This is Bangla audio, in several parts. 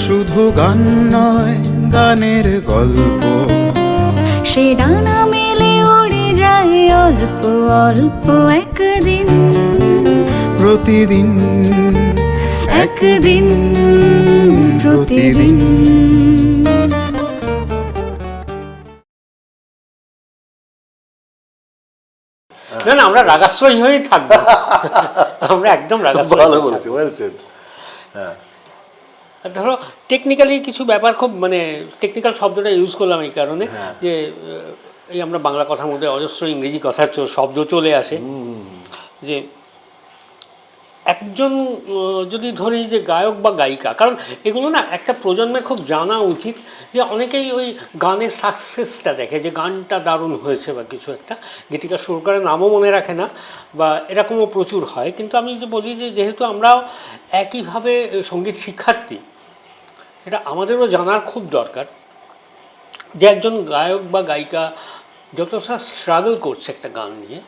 শুধু গান নয়, গানের গল্প। সে ডানা মেলে উড়ে যায় অল্প অল্প একদিন, প্রতিদিন একদিন প্রতিদিন। না না, আমরা রাগাশ্রয়ী হয়েই থাকবো। আমরা একদম রাগাশ্রয়ী। ভালো বলেছি, ওয়েল সেড। হ্যাঁ, ধরো টেকনিক্যালি কিছু ব্যাপার, খুব মানে টেকনিক্যাল শব্দটা ইউজ করলাম এই কারণে যে এই আমরা বাংলা কথার মধ্যে অজস্র ইংরেজি কথার শব্দ চলে আসে। যে একজন যদি ধরি যে গায়ক বা গায়িকা, কারণ এগুলো না একটা প্রজন্মের খুব জানা উচিত, যে অনেকেই ওই গানের সাকসেসটা দেখে যে গানটা দারুণ হয়েছে বা কিছু একটা, গীতিকার সুরকারের নামও মনে রাখে না, বা এরকমও প্রচুর হয়। কিন্তু আমি যে বলি যে যেহেতু আমরাও একইভাবে সঙ্গীত শিক্ষার্থী, এটা আমাদেরও জানার খুব দরকার যে একজন গায়ক বা গায়িকা যতটা স্ট্রাগল করছে একটা গান নিয়ে,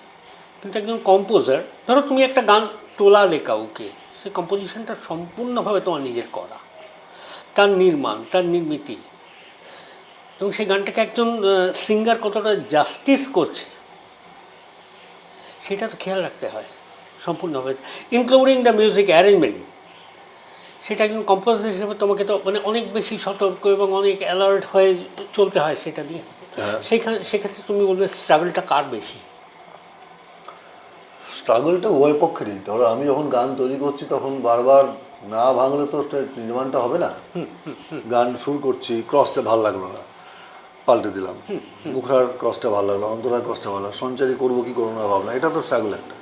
কিন্তু একজন কম্পোজার, ধরো তুমি একটা গান তোলালে কাউকে, সে কম্পোজিশনটা সম্পূর্ণভাবে তোমার নিজের করা, তার নির্মাণ, তার নির্মিতি, এবং সেই গানটাকে একজন সিঙ্গার কতটা জাস্টিস করছে সেটা তো খেয়াল রাখতে হয় সম্পূর্ণভাবে, ইনক্লুডিং দ্য মিউজিক অ্যারেঞ্জমেন্ট। সেটা একজন কম্পোজার হিসেবে তোমাকে তো মানে অনেক বেশি সতর্ক এবং অনেক অ্যালার্ট হয়ে চলতে হয় সেটা দিয়ে। সেক্ষেত্রে তুমি বলবে স্ট্রাগলটা কার বেশি? স্ট্রাগলটা উভয় পক্ষেরই। ধরো আমি যখন গান তৈরি করছি তখন বারবার না ভাঙলে তো নির্মাণটা হবে না। গান শুরু করছি, ক্রসটা ভালো লাগলো না, পাল্টে দিলাম, মুখরার ক্রসটা ভালো লাগলো, অন্তরার ক্রসটা ভালো লাগলো, সঞ্চারী করবো কি করবো না ভাবলাম, এটা তো স্ট্রাগল একটা।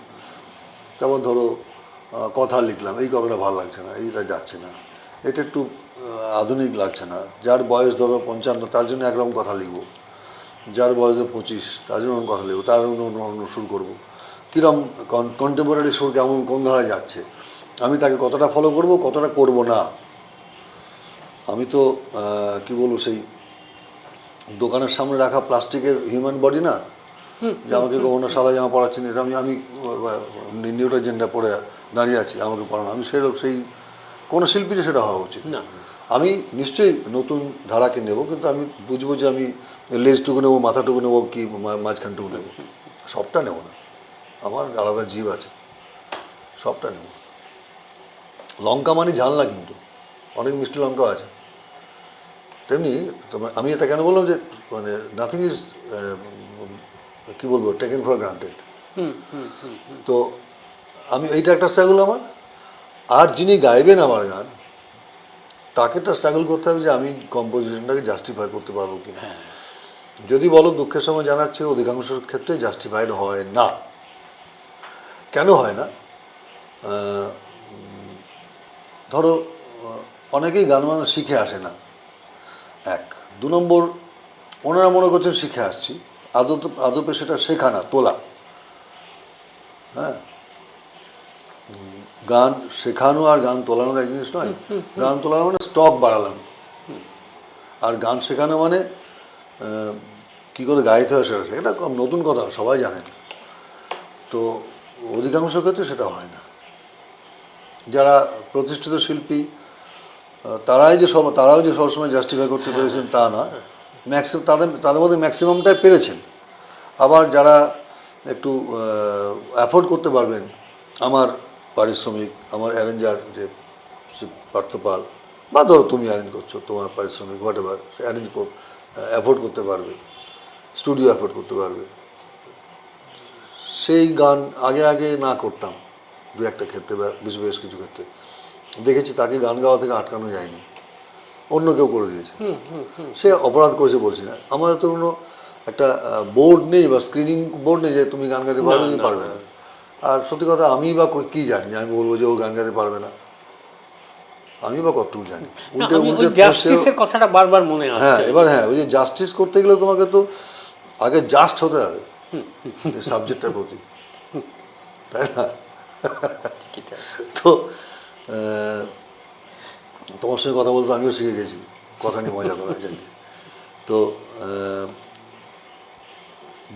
তারপর ধরো কথা লিখলাম, এই কথাটা ভালো লাগছে না, এইটা যাচ্ছে না, এটা একটু আধুনিক লাগছে না। যার বয়স ধরো 55 তার জন্য একরকম কথা লিখবো, যার বয়স 25 তার জন্য অন্য কথা লিখবো, তার অন্য সুর করবো, কীরকম কন্টেম্পোরারি সুর কেমন কোন ধারায় যাচ্ছে, আমি তাকে কতটা ফলো করব, কতটা করব না। আমি তো কি বলবো, সেই দোকানের সামনে রাখা প্লাস্টিকের হিউম্যান বডি না, যে আমাকে কখনো সাদা জামা পরাচ্ছেন, এটা আমি নিউটার জেন্ডার পরে দাঁড়িয়ে আছি, আমাকে পড়ানো, আমি সেই কোনো শিল্পীর সেটা হওয়া উচিত না। আমি নিশ্চয়ই নতুন ধারাকে নেব, কিন্তু আমি বুঝবো যে আমি লেজটুকু নেবো, মাথাটুকু নেবো, কি মাঝখানটুকু নেবো, সবটা নেবো না। আমার আলাদা জীব আছে, সবটা নেব। লঙ্কা মানে ঝাল না, কিন্তু অনেক মিষ্টি লঙ্কাও আছে। তেমনি আমি এটা কেন বললাম যে মানে নাথিং ইজ কী বলবো, টেকেন ফর গ্রান্টেড। তো আমি এইটা একটা স্ট্রাগল আমার। আর যিনি গাইবেন আমার গান, তাকে একটা স্ট্রাগল করতে হবে যে আমি কম্পোজিশনটাকে জাস্টিফাই করতে পারবো কি না। যদি বলো, দুঃখের সময় জানাচ্ছে অধিকাংশ ক্ষেত্রে জাস্টিফাইড হয় না। কেন হয় না? ধরো অনেকেই গান বাজনা শিখে আসে না, 1। 2 নম্বর, ওনারা মনে করছেন শিখে আসছি, আদপে সেটা শেখা না, তোলা। হ্যাঁ, গান শেখানো আর গান তোলানো এক জিনিস নয়। গান তোলানো মানে স্টক বাড়ালাম, আর গান শেখানো মানে কী করে গাইতে হয় সেটা, এটা নতুন কথা, সবাই জানেন। তো অধিকাংশ ক্ষেত্রে সেটা হয় না। যারা প্রতিষ্ঠিত শিল্পী, তারাও যে সবসময় জাস্টিফাই করতে পেরেছেন তা না, তাদের মধ্যে ম্যাক্সিমামটাই পেরেছেন। আবার যারা একটু অ্যাফোর্ড করতে পারবেন, আমার পারিশ্রমিক, আমার অ্যারেঞ্জার যে পার্থপাল, বা ধরো তুমি অ্যারেঞ্জ করছো, তোমার পারিশ্রমিক হোয়াট এভার, অ্যাফোর্ড করতে পারবে, স্টুডিও অ্যাফোর্ড করতে পারবে, সেই গান আগে না করতাম। 2-1টা ক্ষেত্রে বা বেশ কিছু ক্ষেত্রে দেখেছি তাকে গান গাওয়া থেকে আটকানো যায়নি, অন্য কেউ করে দিয়েছে। সে অপরাধ করেছে বলছি না, আমাদের তো কোনো একটা বোর্ড নেই বা স্ক্রিনিং বোর্ড নেই যে তুমি গান গাইতে পারবে কি পারবে না। আর সত্যি কথা, আমি বা কী জানি, আমি বলবো যে ও গান গাইতে পারবে না, আমি বা কতটুকু জানি। উল্টে জাস্টিসের কথাটা বারবার মনে আসছে। হ্যাঁ, এবার হ্যাঁ, ওই যে জাস্টিস করতে গেলে তোমাকে তো আগে জাস্ট হতে হবে সাবজেক্টটার প্রতি, তাই না? তো তোমার সঙ্গে কথা বলতে আমিও শিখে গেছি, কথা নিয়ে মজা করা যায়। তো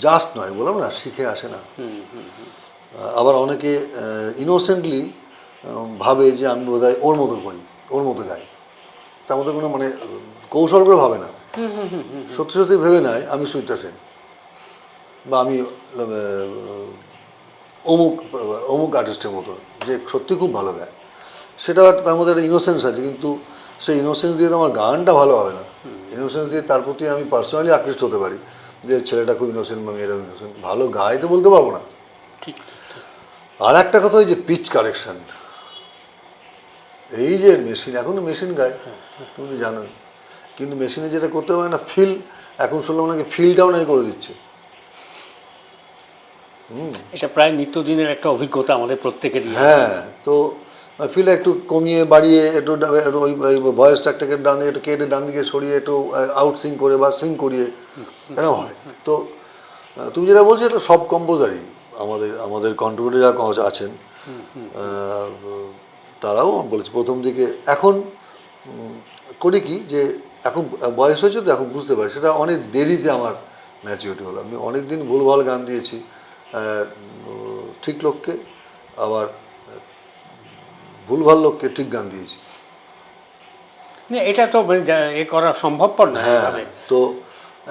জাস্ট নয়, বললাম না, শিখে আসে না। আবার অনেকে ইনোসেন্টলি ভাবে যে আমি বোধহয় ওর মতো করি, ওর মতো গাই, তার মধ্যে কোনো মানে কৌশল করে ভাবে না, সত্যি সত্যি ভেবে নেয় আমি সুচিত্রা সেন বা আমি অমুক অমুক আর্টিস্টের মতো, যে সত্যি খুব ভালো গায়। সেটা তার মধ্যে একটা ইনোসেন্স আছে, কিন্তু সেই ইনোসেন্স দিয়ে তো আমার গানটা ভালো হবে না। ইনোসেন্স দিয়ে তার প্রতি আমি পার্সোনালি আকৃষ্ট হতে পারি, যে ছেলেটা খুব ইনোসেন্ট বা মেয়েরা ইনোসেন্ট, ভালো গায় তো বলতে পারবো না। ঠিক। আর একটা কথা, ওই যে পিচ কারেকশন, এই যে মেশিন, এখনো মেশিন গায় তুমি তো জানোই, কিন্তু মেশিনে যেটা করতে পারে না, ফিল, এখন শুনলাম নাকি ফিলটাও নাকি করে দিচ্ছে। এটা প্রায় নিত্যদিনের একটা অভিজ্ঞতা আমাদের প্রত্যেকেরই। হ্যাঁ, তো ফিলটা একটু কমিয়ে বাড়িয়ে একটু ওই ভয়েস ট্র্যাকটাকে ডান দিকে একটু কেটে ডান দিকে সরিয়ে একটু আউট সিং করে বা সিং করিয়ে এরকম হয়। তো তুমি যেটা বলছো, এটা সব কম্পোজারই, আমাদের কন্ট্রিবিউটর যারা আছেন তারাও বলেছে প্রথম দিকে। এখন করি কি, যে এখন বয়স হয়েছে তো এখন বুঝতে পারি, সেটা অনেক দেরিতে আমার ম্যাচুরিটি হলো। আমি অনেক দিন ভুলভাল গান দিয়েছি ঠিক লোককে, আবার ভুলভাল লোককে ঠিক গান দিয়েছি। এটা তো মানে এ করা সম্ভবপর না। হ্যাঁ, তো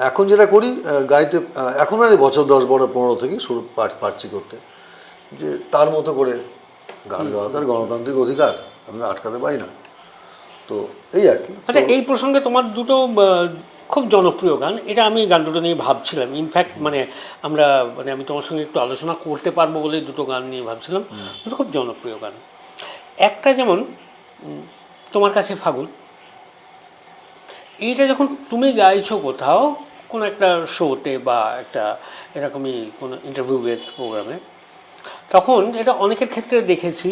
এখন যেটা করি গাইতে, এখন আর বছর 10-12-15 থেকে শুরু পারছি করতে, যে তার মতো করে গান গাওয়া তার গণতান্ত্রিক অধিকার, আমি আটকাতে পারি না। তো এই আর কি। আচ্ছা, এই প্রসঙ্গে তোমার দুটো খুব জনপ্রিয় গান, এটা আমি গান দুটো নিয়ে ভাবছিলাম। ইনফ্যাক্ট মানে আমি তোমার সঙ্গে একটু আলোচনা করতে পারবো বলে দুটো গান নিয়ে ভাবছিলাম। দুটো খুব জনপ্রিয় গান। একটা যেমন তোমার কাছে ফাগুন, এইটা যখন তুমি গাইছো কোথাও কোনো একটা শোতে বা একটা এরকমই কোনো ইন্টারভিউ বেসড প্রোগ্রামে, তখন এটা অনেকের ক্ষেত্রে দেখেছি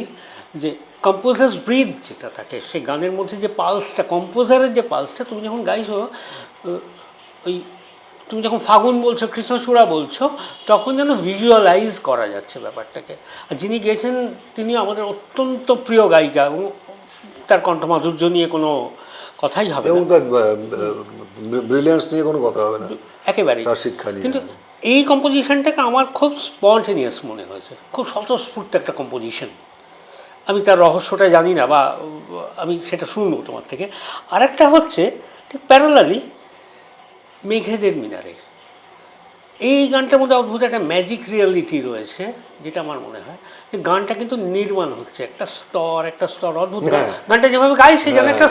যে কম্পোজার্স ব্রিথ যেটা থাকে, সে গানের মধ্যে যে পালসটা, কম্পোজারের যে পালসটা, তুমি যখন গাইছো, ওই তুমি যখন ফাগুন বলছো, কৃষ্ণচূড়া বলছো, তখন যেন ভিজুয়ালাইজ করা যাচ্ছে ব্যাপারটাকে। আর যিনি গেয়েছেন তিনি আমাদের অত্যন্ত প্রিয় গায়িকা, এবং তার কণ্ঠমাধুর্য নিয়ে কোনো কথাই হবে এবং তার ব্রিলিয়ান্স নিয়ে কোনো কথা হবে না, একেবারেই, তার শিক্ষা নিয়ে। কিন্তু এই কম্পোজিশনটাকে আমার খুব স্পন্টেনিয়াস মনে হয়েছে, খুব স্বতঃস্ফূর্ত একটা কম্পোজিশন। আমি তার রহস্যটা জানি না, বা আমি সেটা শুনবো তোমার থেকে। আরেকটা হচ্ছে ঠিক প্যারালালি মেঘেদের মিনারে, এই গানটার মধ্যে অদ্ভুত একটা ম্যাজিক রিয়ালিটি রয়েছে, যেটা আমার মনে হয় যে গানটা কিন্তু নির্মাণ হচ্ছে একটা স্তর অদ্ভুত। গানটা যেভাবে গাইছে যেন একটা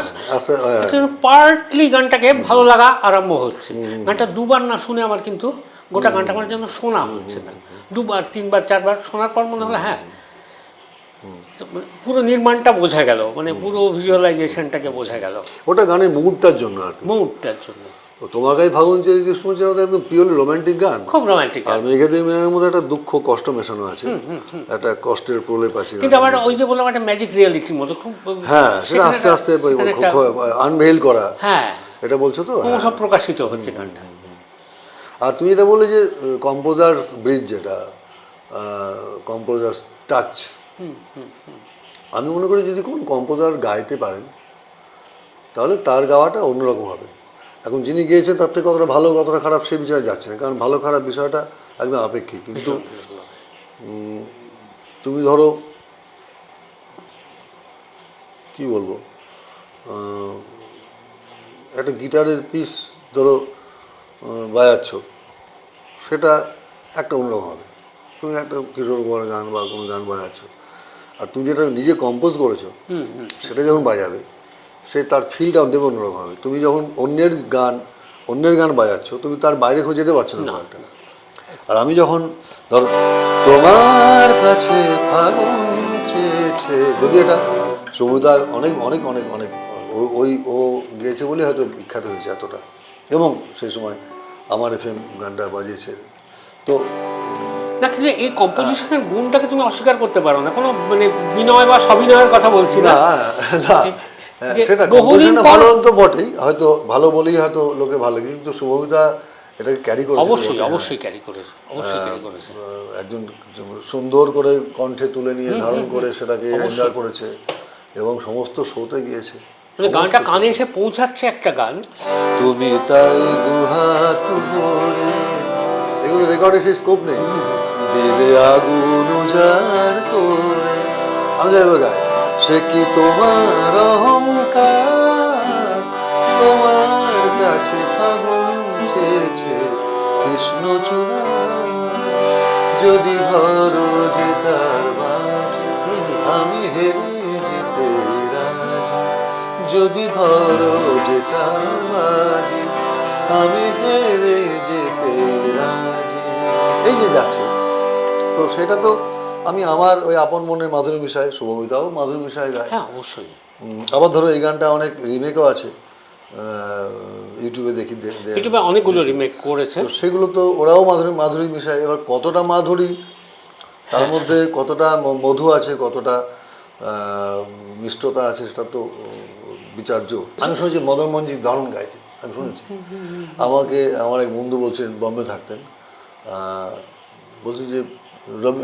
পার্টলি গানটাকে ভালো লাগা আরম্ভ হচ্ছে। গানটা দুবার না শুনে আমার কিন্তু গোটা গানটা আমার জন্য শোনা হচ্ছে না, 2বার 3বার 4বার শোনার পর মনে হলো হ্যাঁ, পুরো নির্মাণটা বোঝা গেল, মানে পুরো ভিজুয়ালাইজেশনটাকে বোঝা গেল। ওটা গানের মুডটার জন্য আর কি, মুডটার জন্য। তোমার গায়ে ফাগুন যে শুনছে, ওটা একদম পিওরলি রোমান্টিক গান, খুব রোমান্টিক। আর মেঘেদের মিনারের মধ্যে একটা দুঃখ কষ্ট মেশানো আছে, একটা কষ্টের প্রলেপ আছে, কিন্তু আবার ওই যে বললাম একটা ম্যাজিক রিয়ালিটির মতো খুব। হ্যাঁ, সেটা আস্তে আস্তে আনভেইল করা, হ্যাঁ এটা বলছো তো, সব প্রকাশিত হচ্ছে গানটা। আর তুমি এটা বললে যে কম্পোজার ব্রিজ, যেটা কম্পোজার টাচ, আমি মনে করি যদি কোনো কম্পোজার গাইতে পারেন তাহলে তার গাওয়াটা অন্যরকম হবে। এখন যিনি গিয়েছেন তার থেকে কতটা ভালো কতটা খারাপ সে বিষয়ে যাচ্ছে না, কারণ ভালো খারাপ বিষয়টা একদম আপেক্ষিক। কিন্তু তুমি ধরো কি বলবো, একটা গিটারের পিস ধরো বাজাচ্ছ, সেটা একটা অন্যরকম হবে। তুমি একটা কিশোর কুমারের গান বা কোনো গান বাজাচ্ছ, আর তুমি যেটা নিজে কম্পোজ করেছো সেটা যখন বাজাবে, সে তার ফিলটা দেবে অন্যরকম হবে। তুমি যখন অন্যের গান বাজাচ্ছ, তুমি তার বাইরে খুঁজে যেতে পারছো না গানটা। আর আমি যখন ধরো তোমার কাছে ফাগুন চেয়েছে, যদি এটা সমুদা অনেক অনেক অনেক অনেক ও গেয়েছে বলে হয়তো বিখ্যাত হয়েছে এতটা, এবং সেই সময় আমার FM গানটা বাজিয়েছে। তো না, কিন্তু এই কম্পোজিশনের গুণটাকে তুমি অস্বীকার করতে পারো না, কোনো মানে বিনয় বা সবিনয়ের কথা বলছি না। সেটা কম্পোজিশন ভালো তো বটেই, হয়তো ভালো বলেই হয়তো লোকে ভালো লাগে, কিন্তু শুভমিতা এটাকে ক্যারি করেছে, অবশ্যই ক্যারি করেছে, একজন সুন্দর করে কণ্ঠে তুলে নিয়ে ধারণ করে সেটাকে এনজয় করেছে, এবং সমস্ত শোতে গিয়েছে, গানটা কানে এসে পৌঁছাচ্ছে একটা গান। তুমি তাই দুহাত ভরে, এগুলো রেকর্ডে সেই স্কোপ নেই, দিলে আগুন উজাড় করে, আমি যাইব গাই, সে কি তোমার অহংকার, যদি ধরো যে তার বাজি আমি হেরে যেতে রাজি, যদি ধরো যে তার বাজি আমি হেরে যেতে রাজি, এই যে যাচ্ছে। তো সেটা তো আমি আমার ওই আপন মনে মাধুরী মিশায়, শুভমিতাও মাধুরী মিশায় গায়। হ্যাঁ অবশ্যই। আবার ধরো এই গানটা অনেক রিমেকও আছে, ইউটিউবে দেখি ইউটিউবে অনেকগুলো রিমেক করেছে। তো সেগুলো তো ওরাও মাধুরী মিশায়। এবার কতটা মাধুরী তার মধ্যে, কতটা মধু আছে, কতটা মিষ্টতা আছে, সেটা তো বিচার্য। আমি শুনেছি মদন মঞ্জিত দারুণ গাইতেন, আমি শুনেছি। আমাকে আমার এক বন্ধু বলছেন, বম্বে থাকতেন, বলছি যে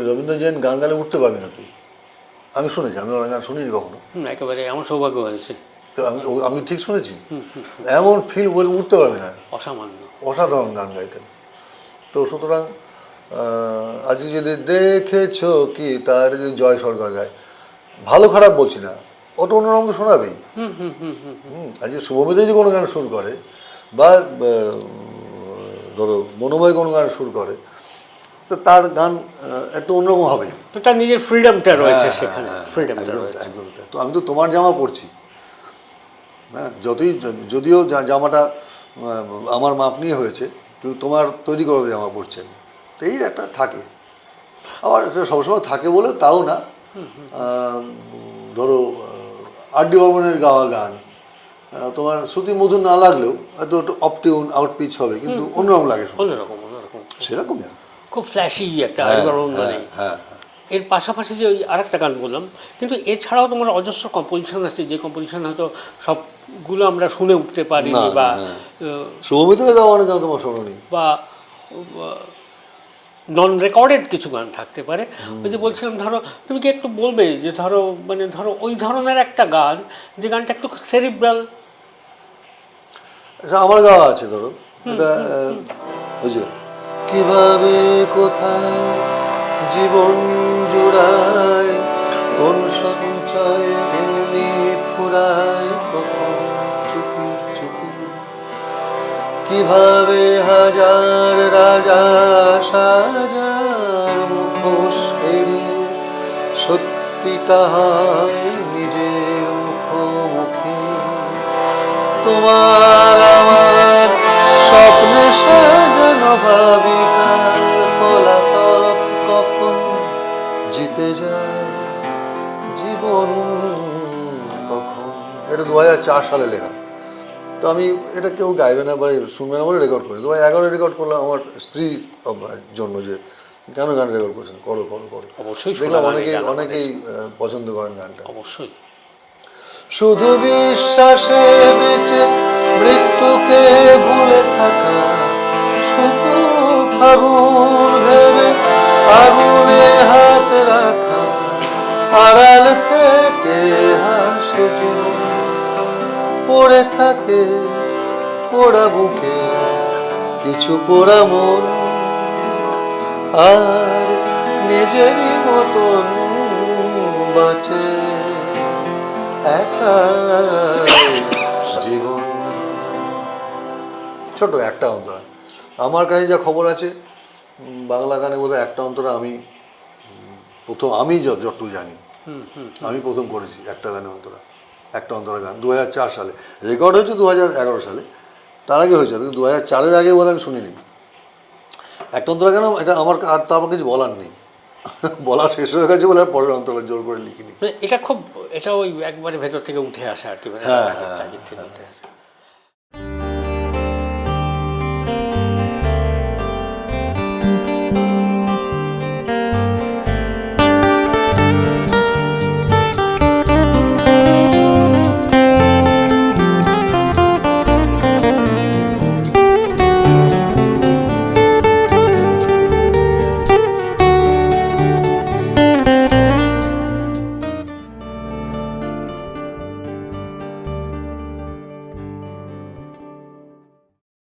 রবীন্দ্র জৈন গান গালে উঠতে পারবি না তুই। আমি শুনেছি, আমি ওনার গান শুনিনি কখনো। একেবারে আমার সৌভাগ্য হয়েছে। তো আমি ঠিক শুনেছি, এমন ফিল বলে উঠতে পারবি না, অসামান্য, অসাধারণ গান গাইতেন। তো সুতরাং আজকে যদি দেখেছো কি তার যদি জয় সরকার গায়, ভালো খারাপ বলছি না, ওটা অন্যরকম তো শোনাবেই। আজকে শুভমিতা যদি কোনো গান সুর করে, বা ধরো মনোময় কোনো গান সুর করে, তো তার গান একটু অন্যরকম হবে। তার নিজের ফ্রিডমটা রয়েছে সেখানে, ফ্রিডমটা রয়েছে। একদম। তো আমি তো তোমার জামা পরছি, হ্যাঁ, যদিও জামাটা আমার মাপ নিয়ে হয়েছে, কিন্তু তোমার তৈরি করে জামা পরছেন, তো এই একটা থাকে। আবার এটা সবসময় থাকে বলে তাও না। ধরো আর.ডি. বর্মনের গাওয়া গান তোমার শ্রুতি মধুর না লাগলেও হয়তো একটু অফ টিউন, আউট পিচ হবে, কিন্তু অন্যরকম লাগে, অন্যরকম সেরকমই আর খুব ফ্ল্যাশি একটা। হ্যাঁ। এর পাশাপাশি যে ওই আরেকটা গান বললাম, কিন্তু এছাড়াও তোমার অজস্র কম্পোজিশন আছে, যে কম্পোজিশন হয়তো সবগুলো আমরা শুনে উঠতে পারিনি, বা শুভমিতার গাওয়া অনেক গান তোমার শোনোনি, বা নন রেকর্ডেড কিছু গান থাকতে পারে। ওই যে বলছিলাম, ধরো তুমি কি একটু বলবে যে ধরো ধরো ওই ধরনের একটা গান, যে গানটা একটু সেরিব্রাল। আমার গাওয়া আছে, ধরো এটা ওই যে কিভাবে কোথায় জীবন জুড়ায়, কোন সঞ্চয় এমনি ফুরায়, কখন চুপি চুপি, কিভাবে হাজার রাজা সাজার মুখোশ এড়িয়ে সত্যিটা হয় নিজের মুখোমুখি, তোমার আমার স্বপ্নে সাজানো ভাবিকার পলাতক কখন জিতে যায় জীবন কখন। এটা 2004 সালে লেখা। তো আমি এটা কেউ গাইবে না বা শুনবে না বলে রেকর্ড করি। 2011 রেকর্ড করলাম আমার স্ত্রীর জন্য, যে কেন গান রেকর্ড করছেন, করো করো করো। অবশ্যই দেখলাম অনেকেই পছন্দ করেন গানটা। অবশ্যই। শুধু বিশ্বাসে বেঁচে মৃত্যুকে ভুলে থাকা, শুধু ফাগুন ভেবে আগুনে হাত রাখা, আড়াল থেকে হাসে জীবন, পড়ে থাকে পোড়া বুকে কিছু পোড়া মন, আর নিজেরই মতন বাঁচে একা জীবন। ছোট একটা অন্তরা, আমার কাছে যা খবর আছে বাংলা গানে বোধহয় একটা অন্তরা আমি প্রথম, আমি যতটুকু জানি আমি প্রথম করেছি একটা গানে অন্তরা, একটা অন্তরা গান 2004 সালে। রেকর্ড হয়েছে 2011 সালে, তার আগে হয়েছে, কিন্তু 2004-এর আগে বলে আমি শুনিনি একটা অন্তরা গান। এটা আমার আর তারপর কিছু বলার নেই, বলা শেষ হয়ে গেছে বলে পরের অন্তরা জোর করে লিখিনি। এটা খুব, এটা ওই একবারে ভেতর থেকে উঠে আসা আর কি। হ্যাঁ।